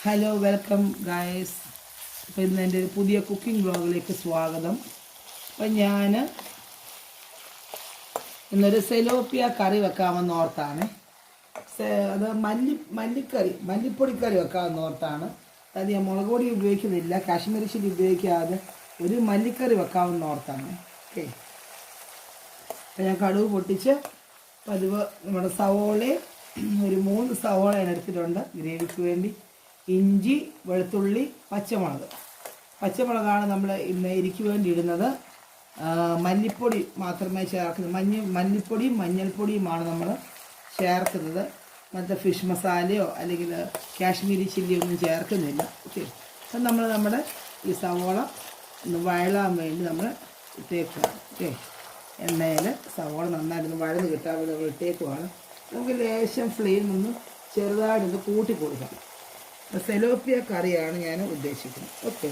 Hello welcome guys. അപ്പോൾ ഇന്ന് എൻ്റെ ഒരു പുതിയ കുക്കിംഗ് വ്ളോഗിലേക്ക് സ്വാഗതം. അപ്പം ഞാൻ ഇന്നൊരു സെലോപ്പിയ കറി വെക്കാമെന്ന് ഓർത്താണ്. അത് മല്ലിപ്പൊടിക്കറി വെക്കാമെന്ന് ഓർത്താണ്. അത് ഞാൻ മുളക് പൊടി ഉപയോഗിക്കുന്നില്ല, കാശ്മീരി ചില്ലി ഉപയോഗിക്കാതെ ഒരു മല്ലിക്കറി വെക്കാമെന്ന് ഓർത്താണ്. ഓക്കെ, അപ്പം ഞാൻ കടുക് പൊട്ടിച്ച് പതിവ് നമ്മുടെ സവോളയും ഒരു 3 സവോള ഞാൻ എടുത്തിട്ടുണ്ട് ഗ്രേവിക്ക് വേണ്ടി. ഇഞ്ചി, വെളുത്തുള്ളി, പച്ചമുളകാണ് നമ്മൾ ഇന്ന് എരിക്ക് വേണ്ടി ഇടുന്നത്. മല്ലിപ്പൊടി മാത്രമേ ചേർക്കുന്നത്. മല്ലിപ്പൊടിയും മഞ്ഞൾപ്പൊടിയുമാണ് നമ്മൾ ചേർക്കുന്നത്. മറ്റേ ഫിഷ് മസാലയോ അല്ലെങ്കിൽ കാശ്മീരി ചില്ലിയോ ഒന്നും ചേർക്കുന്നില്ല. ഓക്കെ, അപ്പം നമ്മൾ നമ്മുടെ ഈ സവോള ഒന്ന് വഴലാൻ വേണ്ടി നമ്മൾ ഇട്ടേക്കുക. ഓക്കെ, എണ്ണയിൽ സവോള നന്നായിട്ടൊന്ന് വഴന്ന് കിട്ടാൻ വേണ്ടി നമ്മൾ ഇട്ടേക്കുവാണ്. നമുക്ക് ലേശം ഫ്ലെയിം ഒന്ന് ചെറുതായിട്ടൊന്ന് കൂട്ടി കൊടുക്കാം. സെലോപ്പിയ കറിയാണ് ഞാൻ ഉദ്ദേശിക്കുന്നത്. ഓക്കെ,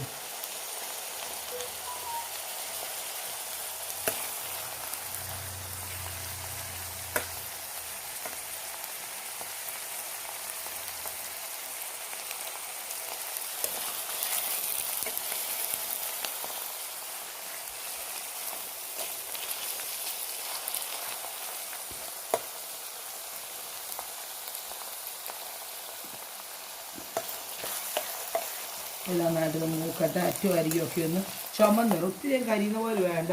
എല്ലാം നന്നായിട്ട് മൂക്കട്ടെ. അറ്റവും അരികൊക്കെ ഒന്ന് ചുമന്ന്, ഒത്തിരി കരിയുന്ന പോലെ വേണ്ട,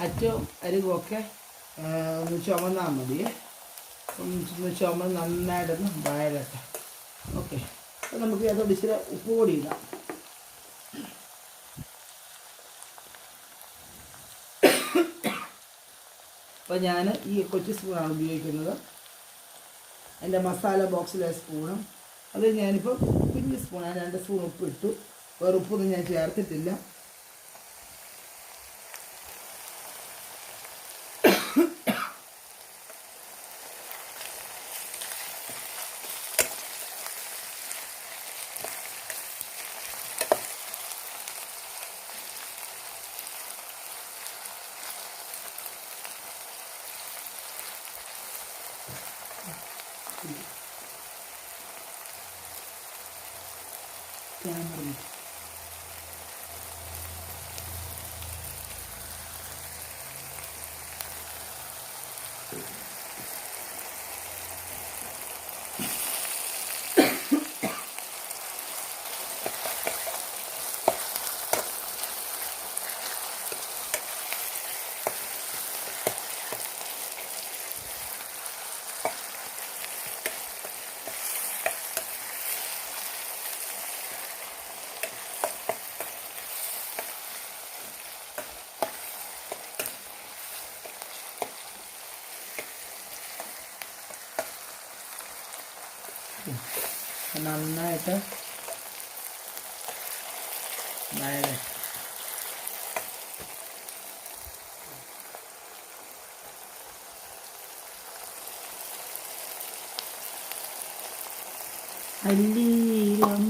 അറ്റവും അരികൊക്കെ ഒന്ന് ചുമന്നാൽ മതി. ഒന്ന് ചുമന്ന് നന്നായിട്ടൊന്ന് വഴലട്ടെ. ഓക്കെ, അപ്പോൾ നമുക്ക് അതോട് ഇച്ചിരി ഉപ്പ് പൊടി ഇടാം. അപ്പോൾ ഞാൻ ഈ കൊച്ചു സ്പൂണാണ് ഉപയോഗിക്കുന്നത്. എൻ്റെ മസാല ബോക്സിലെ സ്പൂണും അത് ഞാനിപ്പോൾ കുഞ്ഞ് സ്പൂണാണ്, 2 സ്പൂൺ ഉപ്പ് ഇട്ടു. വേറെ ഉപ്പൊന്നും ഞാൻ ചേർത്തിട്ടില്ല. ക്യാമറ നന്നായിട്ട് വഴലട്ടെ. അല്ലീലം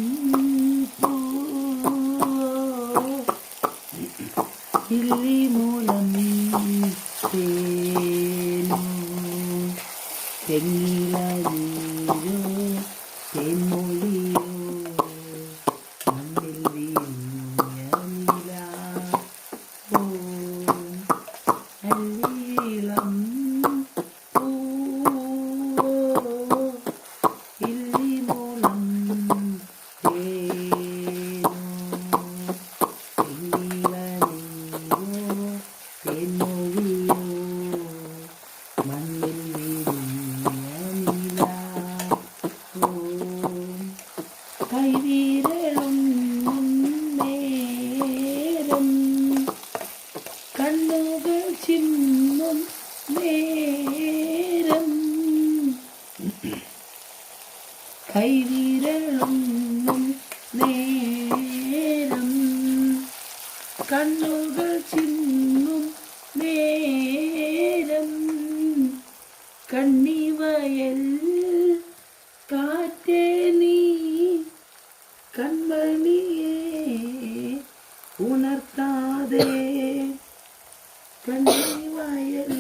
ഇല്ലി മൂലം തേനു തെങ്ങിലീരോ തെന്മൊഴിയോ മണ്ണിൽ വീഞ്ഞില അല്ലീളം ഇല്ലിമൂളം തേനോ തെങ്ങിലീരോ തെന്മൊഴിയോ മണ്ണിൽ കൈവീരളും നേരം കണ്ണുകൾ ചിന്നും നേരം കൈവീരളും നേരം കണ്ണുകൾ ചിന്നും നേരം കണ്ണിവയൽ കാറ്റേ നീ കൺമണിയെ ഉണർത്താതെ കണ്ണിവയൽ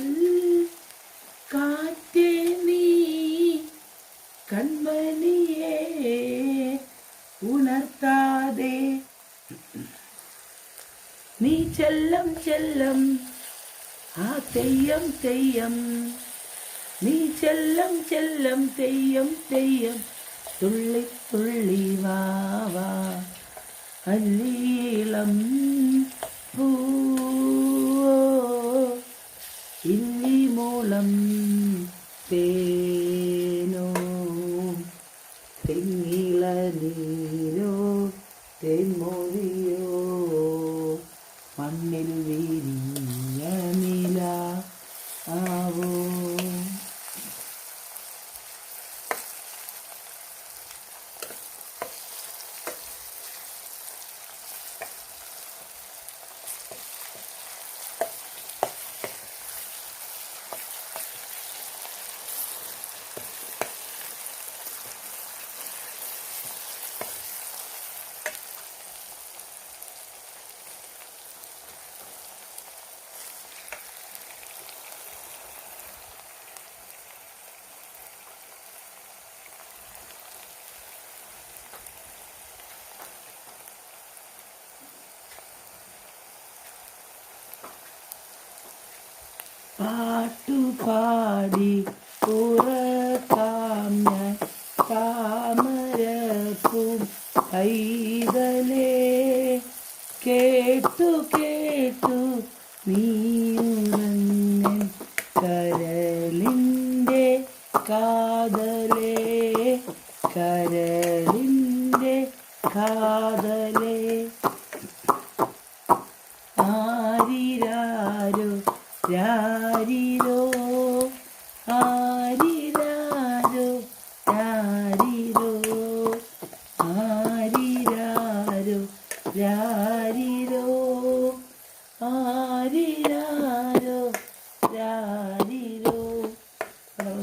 കാറ്റേ നീ കൺമണിയെ ഉണ നീ ചെല്ലം ചെല്ലം ആ തെയ്യം തെയ്യം, നീ ചെല്ലം ചെല്ലം തെയ്യം തെയ്യം, തുള്ളി തുള്ളി വാവാ അല്ലീളം പൂവോ ഇല്ലിമൂളം തേനോ തെങ്ങിള നീരോ തെന്മൊഴിയോ മണ്ണിൽ വിരിഞ്ഞ നില ആവോ. പാട്ടുപാടി ഉറക്കാം ഞാൻ താമരപ്പൂം പൈതലേ, കേട്ടു കേട്ടു നീയുറങ്ങൻ കരളിൻ്റെ കാതലേ, കരളിൻ്റെ കാതലേ. ആരിരാരോ രാരിരോ ആരിരാരോ രാരിരോ ആരിരാരോ രാരിരോ ആരിരാരോ രാരിരോ.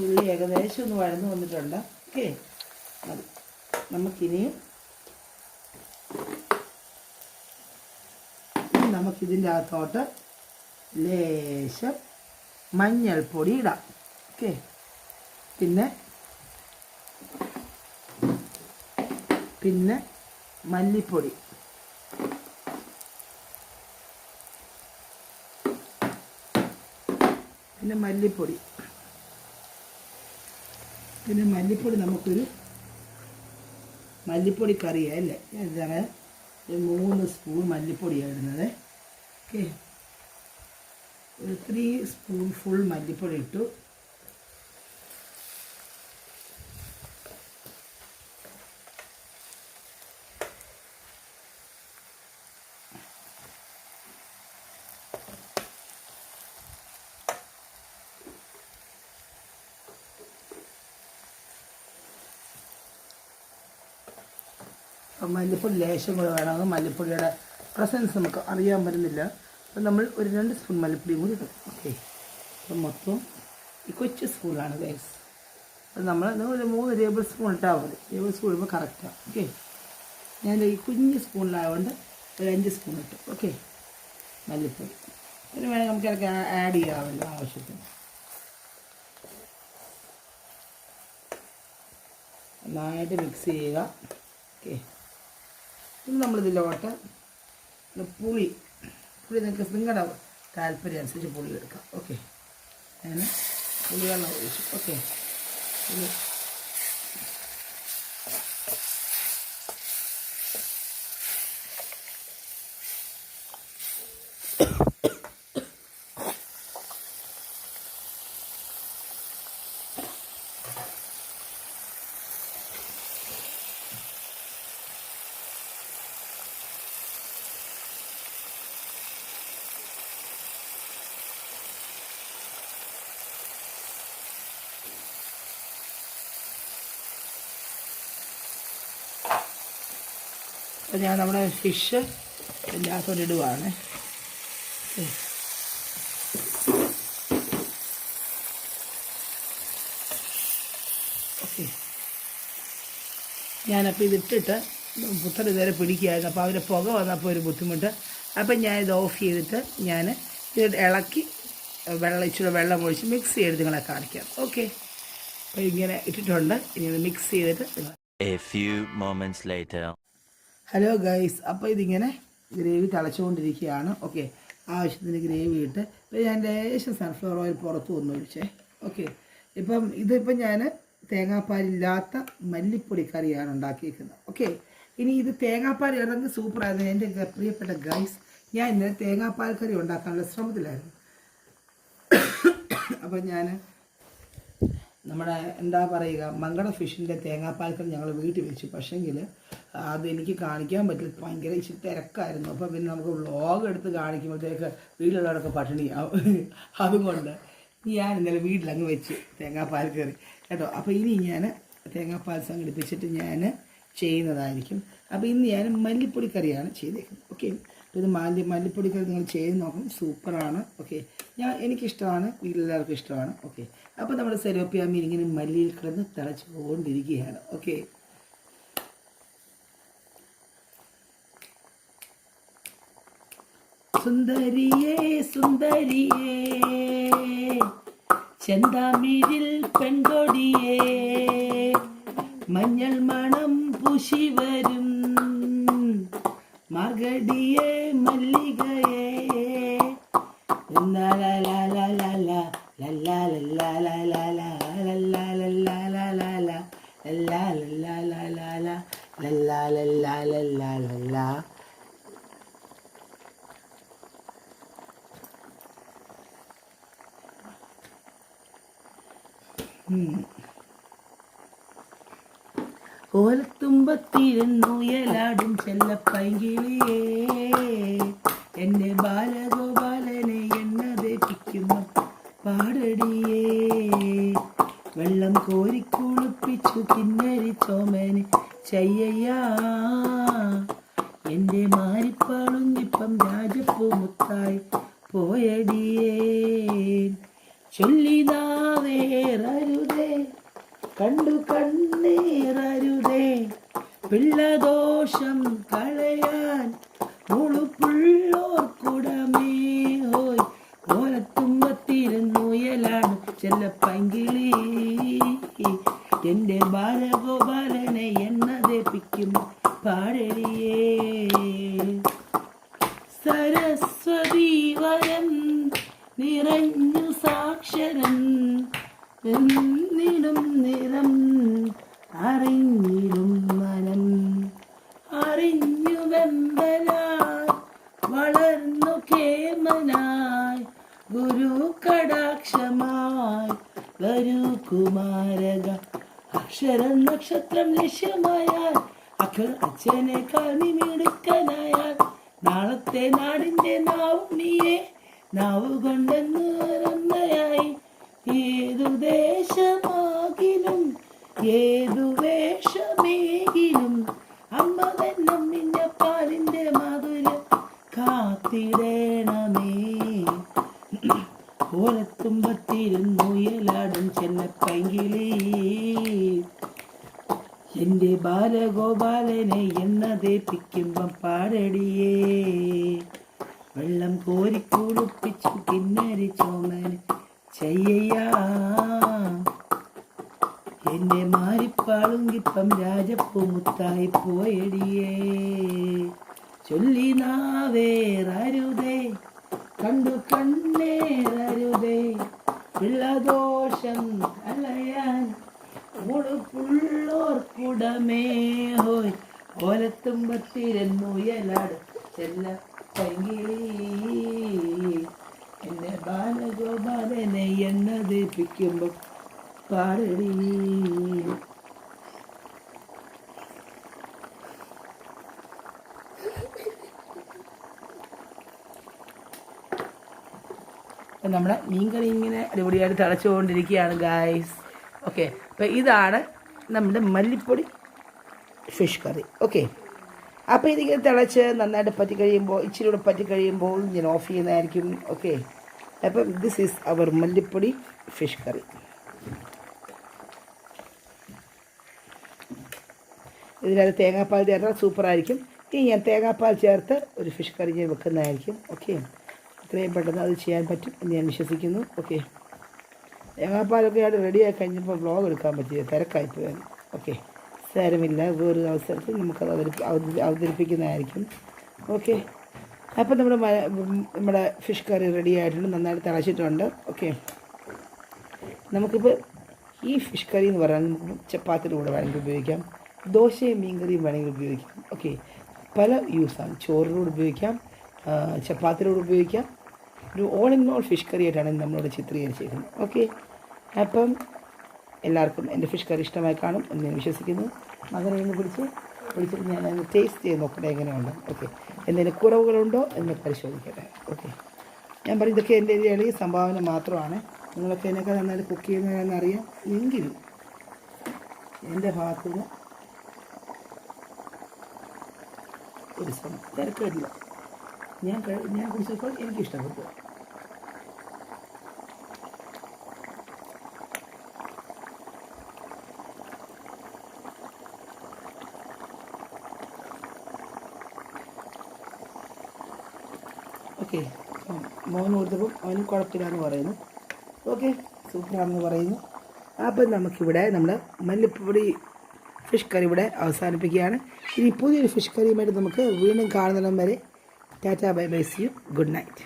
ഉള്ളി ഏകദേശം ഒന്ന് വഴന്നു വന്നിട്ടുണ്ട്. ഓക്കെ, അത് നമുക്കിനിയും നമുക്കിതിൻ്റെ അകത്തോട്ട് ലേശം മഞ്ഞൾപ്പൊടി ഇടാം. ഓക്കെ, പിന്നെ മല്ലിപ്പൊടി, പിന്നെ മല്ലിപ്പൊടി നമുക്കൊരു മല്ലിപ്പൊടി കറിയാണ് അല്ലേ. ഞാൻ 3 സ്പൂൺ മല്ലിപ്പൊടിയാണ് ഇടുന്നത്. ഓക്കെ, ഒരു 3 സ്പൂൺ ഫുൾ മല്ലിപ്പൊടി ഇട്ടു. മല്ലിപ്പൊടി ലേശം കൂടെ വേണമെങ്കിൽ മല്ലിപ്പൊടിയുടെ പ്രസൻസ് നമുക്ക് അറിയാൻ പറ്റുന്നില്ല. അപ്പം നമ്മൾ ഒരു 2 സ്പൂൺ മല്ലിപ്പൊടിയും കൂടി ഇടും. ഓക്കെ, അപ്പം മൊത്തം ഈ കൊച്ചു സ്പൂണാണ് ഗൈസ്. അപ്പം നമ്മൾ ഒരു 3 ടേബിൾ സ്പൂൺ ഇട്ടാൽ മതി. ടേബിൾ സ്പൂൺ ഇടുമ്പോൾ കറക്റ്റാണ്. ഓക്കെ, ഞാൻ ഈ കുഞ്ഞ് സ്പൂണിലായതുകൊണ്ട് ഒരു 5 സ്പൂൺ ഇട്ടു. ഓക്കെ, മല്ലിപ്പൊടി. പിന്നെ വേണമെങ്കിൽ നമുക്ക് ഇടയ്ക്ക് ആഡ് ചെയ്യാമല്ലോ ആവശ്യത്തിന്. നന്നായിട്ട് മിക്സ് ചെയ്യുക. ഓക്കെ, ഇനി നമ്മളിതിലോട്ട് പുളി നിങ്ങളുടെ താല്പര്യം അനുസരിച്ച് പുളി എടുക്കാം. ഓക്കെ, ഞാൻ പുളിവെള്ളം ഒഴിച്ചു. ഓക്കെ, അപ്പോൾ ഞാൻ നമ്മുടെ ഫിഷ് ഇതിൻ്റെ അകത്തോട്ട് ഇടുവാണ്. ഓക്കെ, ഞാനപ്പോൾ ഇതിട്ടിട്ട് പുത്തൻ ഇതുവരെ പിടിക്കുകയായിരുന്നു. അപ്പോൾ അതിൻ്റെ പുക വന്നപ്പോൾ ഒരു ബുദ്ധിമുട്ട്. അപ്പം ഞാനിത് ഓഫ് ചെയ്തിട്ട് ഞാൻ ഇത് ഇളക്കി ഇച്ചിരി വെള്ളം ഒഴിച്ച് മിക്സ് ചെയ്ത് നിങ്ങളെ കാണിക്കാം. ഓക്കെ, അപ്പോൾ ഇങ്ങനെ ഇട്ടിട്ടുണ്ട്. ഇനി ഇത് മിക്സ് ചെയ്തിട്ട് ഹലോ ഗൈസ്, അപ്പോൾ ഇതിങ്ങനെ ഗ്രേവി തിളച്ചുകൊണ്ടിരിക്കുകയാണ്. ഓക്കെ, ആവശ്യത്തിന് ഗ്രേവി ഇട്ട് ഇപ്പം ഞാൻ ലേശം സൺഫ്ലവർ ഓയിൽ പുറത്ത് ഒന്ന് ഒഴിച്ചേ. ഓക്കെ, ഇതിപ്പം ഞാൻ തേങ്ങാപ്പാലില്ലാത്ത മല്ലിപ്പൊടി കറിയാണ് ഉണ്ടാക്കിയിരിക്കുന്നത്. ഓക്കെ, ഇനി ഇത് തേങ്ങാപ്പാൽ ഇറങ്ങി സൂപ്പറായിരുന്നു. എൻ്റെ പ്രിയപ്പെട്ട ഗൈസ്, ഞാൻ ഇന്നലെ തേങ്ങാപ്പാൽ കറി ഉണ്ടാക്കാനുള്ള ശ്രമത്തിലായിരുന്നു. അപ്പം ഞാൻ നമ്മുടെ എന്താ പറയുക, മങ്കട ഫിഷിൻ്റെ തേങ്ങാപ്പാൽ കറി ഞങ്ങൾ വീട്ടിൽ വെച്ചു. പക്ഷേങ്കിൽ അതെനിക്ക് കാണിക്കാൻ പറ്റില്ല, ഭയങ്കര ഇച്ചിരി തിരക്കായിരുന്നു. അപ്പം പിന്നെ നമുക്ക് വ്ളോഗ് എടുത്ത് കാണിക്കുമ്പോഴത്തേക്ക് വീട്ടിലുള്ളവരൊക്കെ പട്ടിണിയാവും. അതുകൊണ്ട് ഞാൻ ഇന്നലെ വീട്ടിലങ്ങ് വെച്ച് തേങ്ങാപ്പാൽ കറി കേട്ടോ. അപ്പോൾ ഇനി ഞാൻ തേങ്ങാപ്പാൽ സംഘടിപ്പിച്ചിട്ട് ഞാൻ ചെയ്യുന്നതായിരിക്കും. അപ്പോൾ ഇന്ന് ഞാൻ മല്ലിപ്പൊടി കറിയാണ് ചെയ്തേക്കുന്നത്. ഓക്കെ, ഇത് മല്ലിപ്പൊടി കറി നിങ്ങൾ ചെയ്ത് നോക്കണം, സൂപ്പറാണ്. ഓക്കെ, എനിക്കിഷ്ടമാണ്, വീട്ടിലെല്ലാവർക്കും ഇഷ്ടമാണ്. ഓക്കെ, അപ്പോൾ നമ്മുടെ സെലോപ്പിയ മീൻ ഇങ്ങനെ മല്ലിയിൽ കിടന്ന് തിളച്ചുകൊണ്ടിരിക്കുകയാണ്. ഓക്കെ, സുന്ദരിയേ സുന്ദരിയേ ചെന്താമീരിൽ പെൺകൊടിയേ മഞ്ഞൾ മണം പൂശി വരും മാർഗടിയേ മല്ലികയേ ഓലത്തുമ്പത്തിരുന്നുയലാടും ചെല്ലപ്പൈകിളിയേ എന്നെ ബാലഗോപാലനെ എണ്ണ തേപ്പിക്കുന്ന പാടടിയേ വെള്ളം കോരിക്കുളിപ്പിച്ചു കിന്നരി ചോമന് ചെയ്യയ്യാ എൻ്റെ മാരിപ്പാളുങ്ങിപ്പം രാജപ്പൂ മുത്തായി പോയടിയേ ചൊല്ലിനാവേറരുതേ കണ്ടു കണ്ണീറരുതേ പിള്ളദോഷം കളയാൻ മുളുപ്പുള്ളോർക്കുടമേ ഹോയ് ഓലത്തുമ്പത്തിരുന്നുയലാണ് ചെല്ലപ്പൈങ്കിളി എൻ്റെ ബാലഗോപാലനെ എണ്ണ തേപ്പിക്കും പാടടിയേ സരസ്വതി വരം നിറഞ്ഞു സാക്ഷരൻ എന്നിടും നിറം അറിഞ്ഞിടും മനം അറിഞ്ഞു വെമ്പലായി വളർന്നു കേമനായി ഗുരു കടാക്ഷമായി വരൂ കുമാരക അക്ഷര നക്ഷത്രം ലക്ഷ്യമായാൽ അച്ഛനേക്കാൾ നിമിടുക്കനായാൽ നാളത്തെ നാടിൻ്റെ നാവും നീയെ നാവു കൊണ്ടെന്ന് റമ്മയായി ഏതു ദേശമാകിലും ഏതു വേഷമേകിലും അമ്മ വെന്നം നിന്റെ പാലിന്റെ മാധുര്യം കാത്തിടേണമേ ഓലത്തുമ്പത്തിരുന്നുയലാടും ചെല്ലപ്പൈങ്കിളി എൻ്റെ ബാലഗോപാലനെ എണ്ണ തേപ്പിക്കുമ്പം പാടടിയേ വെള്ളം കോരിക്കുളിപ്പിച്ചു കിന്നരി ചോമന് ചെയ്യയ്യാ എൻ്റെ മാരിപ്പാളുങ്കിപ്പം രാജപ്പൂ മുത്തായി പോയടിയേ ചൊല്ലിനാവേറരുതേ കണ്ടു കണ്ണേറരുതേ പിള്ളദോഷം കളയാൻ മുളുപ്പുള്ളോർക്കുടമേ ഹോയ് ഓലത്തുമ്പത്തിരുന്നുയലാട് ചെല്ല പൈങ്കിളി എന്നെ ബാലഗോപാലനെ എണ്ണ ദീപിക്കുമ്പോൾ പാടടി നമ്മുടെ മീൻകറി ഇങ്ങനെ അടിപൊളിയായിട്ട് തിളച്ചുകൊണ്ടിരിക്കുകയാണ് ഗായ്സ്. ഓക്കെ, അപ്പോൾ ഇതാണ് നമ്മുടെ മല്ലിപ്പൊടി ഫിഷ് കറി. ഓക്കെ, അപ്പോൾ ഇതിങ്ങനെ തിളച്ച് നന്നായിട്ട് പറ്റി കഴിയുമ്പോൾ ഇച്ചിരി കൂടെ പറ്റി കഴിയുമ്പോൾ ഞാൻ ഓഫ് ചെയ്യുന്നതായിരിക്കും. ഓക്കെ, അപ്പം ദിസ് ഈസ് അവർ മല്ലിപ്പൊടി ഫിഷ് കറി. ഇതിനകത്ത് തേങ്ങാപ്പാൽ ചേർത്താൽ സൂപ്പറായിരിക്കും. ഇനി ഞാൻ തേങ്ങാപ്പാൽ ചേർത്ത് ഒരു ഫിഷ് കറി ഞാൻ വെക്കുന്നതായിരിക്കും. ഓക്കെ, എത്രയും പെട്ടെന്ന് അത് ചെയ്യാൻ പറ്റും എന്ന് ഞാൻ വിശ്വസിക്കുന്നു. ഓക്കെ, തേങ്ങാപ്പാലൊക്കെ ആയിട്ട് റെഡിയായി കഴിഞ്ഞപ്പോൾ വ്ളോഗ് എടുക്കാൻ പറ്റില്ല, തിരക്കായിപ്പോയായിരുന്നു. ഓക്കെ, സാരമില്ല, വേറൊരു അവസരത്തിൽ നമുക്കത് അവതരിപ്പിക്കുന്നതായിരിക്കും. ഓക്കെ. അപ്പം നമ്മുടെ ഫിഷ് കറി റെഡി ആയിട്ടുണ്ട്, നന്നായിട്ട് തിളച്ചിട്ടുണ്ട്. ഓക്കെ, നമുക്കിപ്പോൾ ഈ ഫിഷ് കറി എന്ന് പറഞ്ഞാൽ നമുക്ക് ചപ്പാത്തിയുടെ കൂടെ വേണമെങ്കിൽ ഉപയോഗിക്കാം, ദോശയും മീൻകറിയും വേണമെങ്കിൽ ഉപയോഗിക്കാം. ഓക്കെ, പല യൂസാണ്. ചോറിനോട് ഉപയോഗിക്കാം, ചപ്പാത്തിയോട് ഉപയോഗിക്കാം. ഒരു all in all fish curry ആയിട്ടാണ് നമ്മളിവിടെ ചിത്രീകരിച്ചിരിക്കുന്നത്. ഓക്കെ, അപ്പം എല്ലാവർക്കും എൻ്റെ ഫിഷ് കറി ഇഷ്ടമായി കാണും എന്ന് ഞാൻ വിശ്വസിക്കുന്നു. മകനെ ഒന്ന് പിടിച്ചിട്ട് ഞാൻ അതിന് ടേസ്റ്റ് ചെയ്ത് നോക്കട്ടെ എങ്ങനെയുണ്ട്. ഓക്കെ, എന്തെങ്കിലും കുറവുകളുണ്ടോ എന്ന് പരിശോധിക്കട്ടെ. ഓക്കെ, ഞാൻ പറയും ഇതൊക്കെ എൻ്റെ എളിയ സംഭാവന മാത്രമാണ്. നിങ്ങളൊക്കെ എന്നൊക്കെ നന്നായിട്ട് കുക്ക് ചെയ്യുന്നതാണെന്ന് അറിയാം. എങ്കിലും എൻ്റെ ഭാഗത്തുനിന്ന് ഒരു തിരക്കേടില്ല. ഞാൻ കുടിച്ചപ്പോൾ എനിക്കിഷ്ടപ്പെട്ടു. ഓക്കെ, മോന് കൊടുത്തപ്പം അവന് കുഴപ്പമില്ലാന്ന് പറയുന്നു. ഓക്കെ, സൂപ്പറാണെന്ന് പറയുന്നു. അപ്പം നമുക്കിവിടെ നമ്മൾ മല്ലിപ്പൊടി ഫിഷ് കറി ഇവിടെ അവസാനിപ്പിക്കുകയാണ്. ഇനി പുതിയൊരു ഫിഷ് കറിയുമായിട്ട് നമുക്ക് വീണ്ടും കാണുന്നിടം വരെ ta ta bye bye, see you, good night.